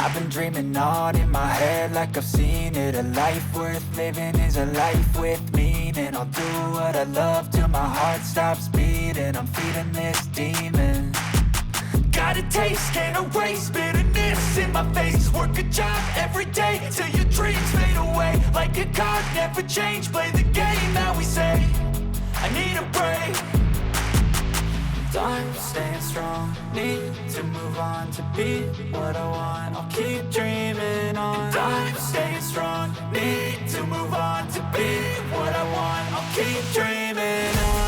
I've been dreaming on in my head like I've seen it. A life worth living is a life with meaning. I'll do what I love till my heart stops beating. I'm feeding this demon. Got a taste, can't erase bitterness in my face. Work a job every day till your dreams fade away. Like a card, never change, play the game that we say. I need a break. I'm staying strong, need to move on to be what I want. I'll keep dreaming on. I'm staying strong, need to move on to be what I want. I'll keep dreaming on.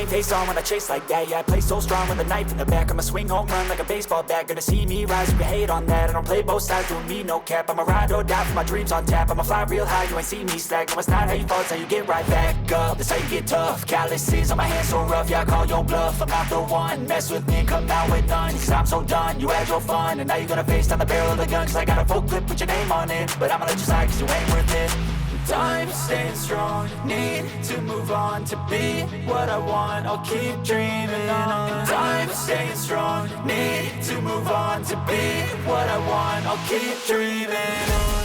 Face on when I chase like that. Yeah, I play so strong with a knife in the back. I'ma swing home run like a baseball bat. Gonna see me rise, you can hate on that. I don't play both sides, doing me no cap. I'ma ride or die for my dreams on tap. I'ma fly real high, you ain't see me slack. No, it's not how you fall, it's how you get right back up. That's how you get tough. Calluses on my hands so rough, yeah, I call your bluff. I'm not the one, mess with me and come out with none. Cause I'm so done, you had your fun. And now you're gonna face down the barrel of the gun. Cause I got a full clip with your name on it. But I'ma let you slide cause you ain't worth it. I'm staying strong, need to move on to be what I want. I'll keep dreaming on. I'm staying strong, need to move on to be what I want. I'll keep dreaming on.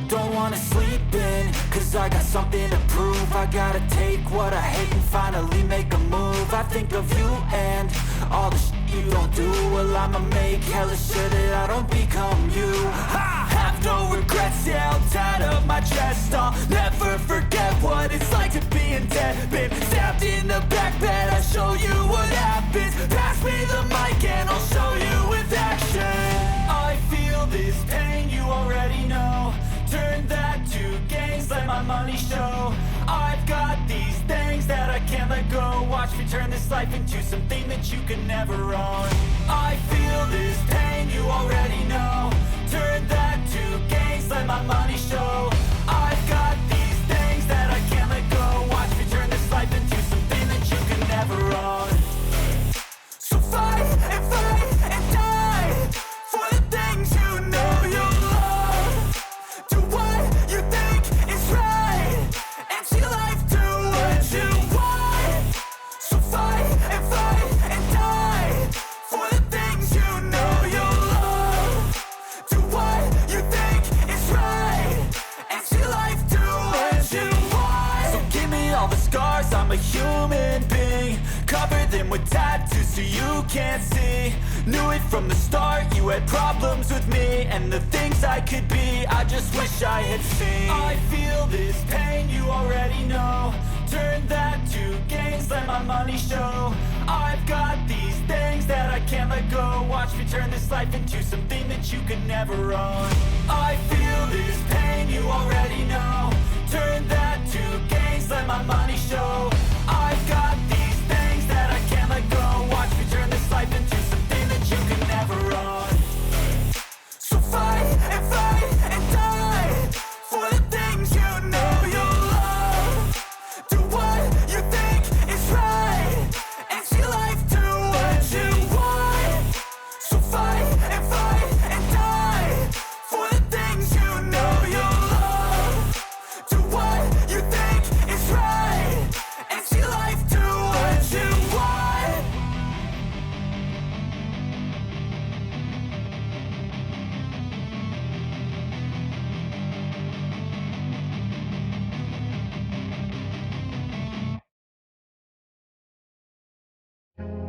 Don't wanna sleep in, cause I got something to prove. I gotta take what I hate and finally make a move. I think of you and all the shit you don't do. Well, I'ma make hella sure that I don't become you. I have no regrets, yeah, I'll tie up my chest. I'll never forget what it's like to be in debt. Been stabbed in the back bed, I'll show you what happens. Pass me the mic and I'll show you with action. I feel this pain, you already know. Turn that to gains, let my money show. I've got these things that I can't let go. Watch me turn this life into something that you can never own. I feel this pain, you already know. Turn that to gains, let my money show. I've got these things that I can't let go. Watch me turn this life into something that you can never own. So fight and die for the things you know you love. Do what you think is right and see life do what you want. So fight and die for the things you know you love. Do what you think is right and see life do what you want. So give me all the scars, I'm a human being. Cover them with tattoos so you can't see. Knew it from the start, you had problems with me and the things I could be, I just wish I had seen. I feel this pain, you already know. Turn that to gains, let my money show. I've got these things that I can't let go. Watch me turn this life into something that you could never own. I feel this pain, you already know. Turn that to gains, let my money show. I've got these things that I can't let go. Watch me turn this life into something that you can never own. So fight and die for the things you know you love. Do what you think is right and see life do what you want. So fight and die for the things you.